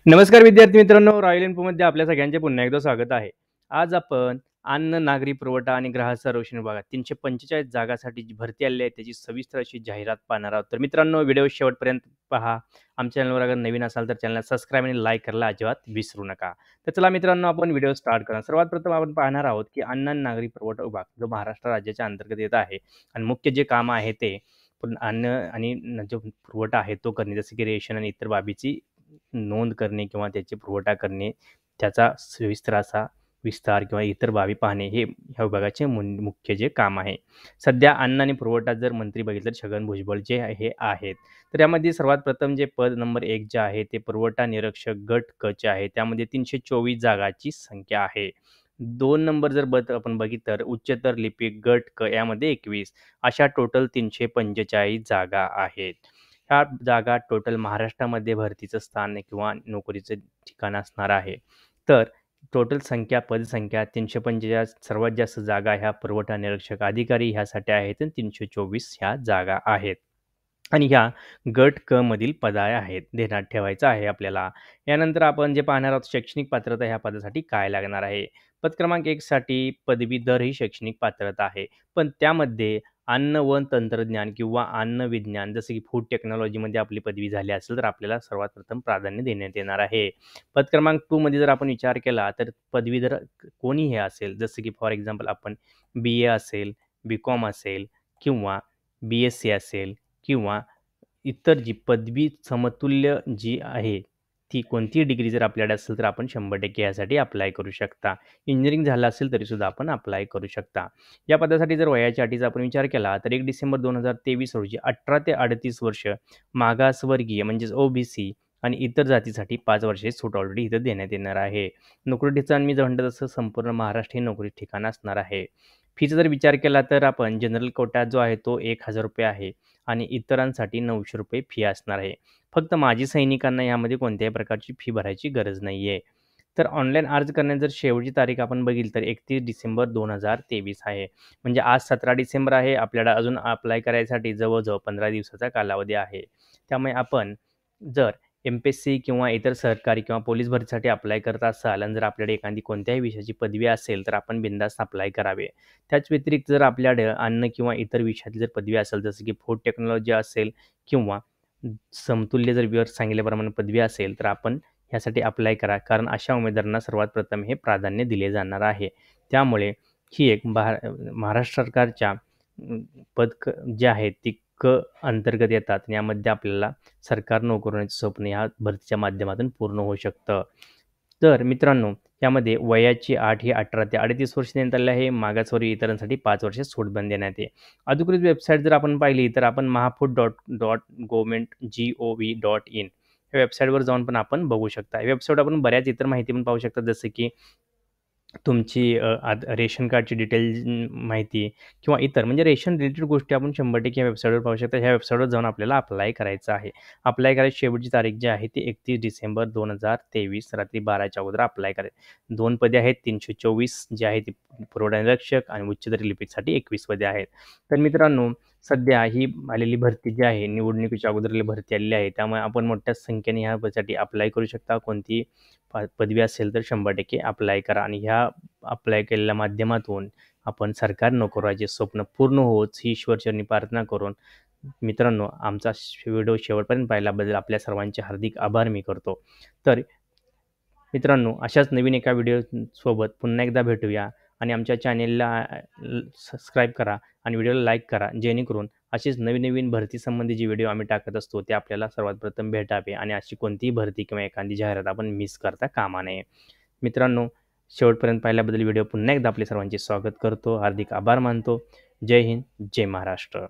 नमस्कार विद्यार्थी मित्रांनो, रॉयल इन्फोमध्ये आपल्या सगळ्यांचे पुन्हा एकदा स्वागत आहे. आज आपण अन्न, नागरी पुरवठा आणि ग्राहक संरक्षण विभागात 345 जागासाठी जी भरती आलेली आहे, त्याची सविस्तर अशी जाहिरात पाहणार आहोत. तर मित्रांनो, व्हिडिओ शेवटपर्यंत पहा. आमच्या चॅनलवर अगर नवीन असाल तर चॅनलला सबस्क्राईब आणि लाईक करायला अजिबात विसरू नका. तर चला मित्रांनो, आपण व्हिडिओ स्टार्ट करा. सर्वात प्रथम आपण पाहणार आहोत, की अन्न आणि नागरी पुरवठा विभाग जो महाराष्ट्र राज्याच्या अंतर्गत येत आहे आणि मुख्य जे काम आहे ते अन्न आणि जो पुरवठा आहे तो करणे, जसे की रेशन आणि इतर बाबीची नोंद करणे किंवा त्याची पुरवठा करणे, त्याचा सविस्तर असा विस्तार किंवा इतर बाबी पाहणे हे ह्या विभागाचे मुख्य जे काम आहे. सध्या अन्न आणि पुरवठा जर मंत्री बघितलं तर छगन भुजबळ जे हे आहेत. तर यामध्ये सर्वात प्रथम जे पद नंबर 1 जे आहे ते पुरवठा निरीक्षक गट क चे आहे. त्यामध्ये 324 जागाची संख्या आहे. 2 नंबर जर आपण बघितलं तर उच्चतर लिपिक गट क यामध्ये 21 अशा टोटल 345 जागा आहेत. ह्या जागा टोटल महाराष्ट्रामध्ये भरतीचं स्थान किंवा नोकरीचं ठिकाण असणार आहे. तर टोटल संख्या पदसंख्या 345 सर्वात जास्त जागा ह्या पुरवठा निरीक्षक अधिकारी ह्यासाठी आहेत आणि 324 ह्या जागा आहेत. आणि ह्या गट क मधील पदाय आहेत. ध्यानात ठेवायचं आहे आपल्याला. यानंतर आपण जे पाहणार आहोत शैक्षणिक पात्रता ह्या पदासाठी काय लागणार आहे. पद क्रमांक 1 साठी पदवीधर ही शैक्षणिक पात्रता आहे. पण त्यामध्ये अन्न व तंत्रज्ञान किंवा अन्न विज्ञान जसं की फूड टेक्नॉलॉजीमध्ये आपली पदवी झाली असेल तर आपल्याला सर्वात प्रथम प्राधान्य देण्यात येणार आहे. पद क्रमांक 2 मध्ये जर आपण विचार केला तर पदवीधर कोणीही असेल जसं की फॉर एक्झाम्पल आपण BA असेल, BCom असेल किंवा BSc असेल किंवा इतर जी पदवी समतुल्य जी आहे, ती कोणतीही डिग्री जर आपल्याकडे असेल तर आपण 100% यासाठी अप्लाय करू शकता. इंजिनिअरिंग झालं असेल तरीसुद्धा आपण अप्लाय करू शकता. या पदासाठी जर वयाच्या अटीचा आपण विचार केला तर 1 डिसेंबर 2023 रोजी 18 ते 38 वर्ष मागासवर्गीय म्हणजेच OBC आणि इतर जातीसाठी 5 वर्षाची सूट ऑलरेडी इथं देण्यात येणार आहे. नोकरी ठिकाण मी म्हणतो तसं संपूर्ण महाराष्ट्र हे नोकरी ठिकाण असणार आहे. फीचा जर विचार केला तर आपण जनरल कोटा जो आहे तो ₹1000 आहे आणि इतरांसाठी ₹900 फी असणार आहे. फक्त माजी सैनिकांना यामध्ये कोणत्याही प्रकारची फी भरायची गरज नाही आहे. तर ऑनलाईन अर्ज करण्याची जर शेवटची तारीख आपण बघितली तर 31 डिसेंबर 2023 आहे. म्हणजे आज 17 डिसेंबर आहे. आपल्याला अजून अप्लाय करायसाठी जवळ-जवळ 15 दिवसाचा कालावधी आहे. त्यामुळे आपण जर MPSC किंवा इतर सरकारी किंवा पोलीस भरतीसाठी अप्लाय करत असाल आणि जर आपल्याकडे एखादी कोणत्याही विषयाची पदवी असेल तर आपण बिनधास्त अप्लाय करावे. त्याच व्यतिरिक्त जर आपल्याकडे अन्न किंवा इतर विषयातली जर पदवी असेल जसं की फूड टेक्नॉलॉजी असेल किंवा समतुल्य जर वर सांगितल्याप्रमाणे पदवी असेल तर आपण ह्यासाठी अप्लाय करा. कारण अशा उमेदवारांना सर्वात प्रथम हे प्राधान्य दिले जाणार आहे. त्यामुळे ही एक महाराष्ट्र सरकारच्या जे आहेत ती क अंतर्गत येतात. यामध्ये आपल्याला सरकारी नोकरी होण्याचं स्वप्न ह्या भरतीच्या माध्यमातून पूर्ण होऊ शकतं. तर मित्रांनो, यामध्ये वयाची अट ही 18 ते 38 वर्ष देण्यात आलेली आहे. मागासवर्गीय इतरांसाठी 5 वर्षे सूट देण्यात आहे. अधिकृत वेबसाईट जर आपण पाहिली तर आपण mahafood.government.gov.in या वेबसाईटवर जाऊन पण आपण बघू शकता. या वेबसाईटवर आपण बऱ्याच इतर माहिती पण पाहू शकता जसं की तुमची रेशन कार्डची डिटेल माहिती किंवा इतर म्हणजे रेशन रिलेटेड गोष्टी आपण 100% या वेबसाईटवर पाहू शकता. ह्या वेबसाईटवर जाऊन आपल्याला अप्लाय करायचं आहे. अप्लाय करायची शेवटची तारीख जी आहे ती 31 डिसेंबर 2023 रात्री 12च्या अगोदर अप्लाय करायचं. 2 पदे आहेत 324 जी आहे ती पुरवठा निरीक्षक आणि उच्चतर लिपिकसाठी 21 पदे आहेत. तर मित्रांनो, सध्या ही आलेली भरती जी आहे निवडणुकीच्या अगोदरली भरती आलेली आहे. त्यामुळे आपण मोठ्या संख्येने ह्या पदासाठी अप्लाय करू शकता. कोणती पदवी असेल तर 100% अप्लाय करा आणि ह्या अप्लाय केलेल्या माध्यमातून आपण सरकारी नोकरीचे स्वप्न पूर्ण होवोच ही ईश्वरचरणी प्रार्थना करून मित्रांनो आमचा व्हिडिओ शेवटपर्यंत पाहिल्याबद्दल आपल्या सर्वांचे हार्दिक आभार मी करतो. तर मित्रांनो अशाच नवीन एका व्हिडिओसोबत पुन्हा एकदा भेटूया आणि आमच्या चॅनेलला सबस्क्राईब करा आणि व्हिडिओला लाईक करा जेणेकरून अशीच नवीन भरती संबंधी जी व्हिडिओ आम्ही टाकत असतो ते आपल्याला सर्वात प्रथम भेटावे आणि अशी कोणतीही भरती किंवा एखादी जाहिरात आपण मिस करता कामा नये. मित्रांनो, शेवटपर्यंत पाहिल्याबद्दल व्हिडिओ पुन्हा एकदा आपले सर्वांचे स्वागत करतो. हार्दिक आभार मानतो. जय हिंद, जय महाराष्ट्र.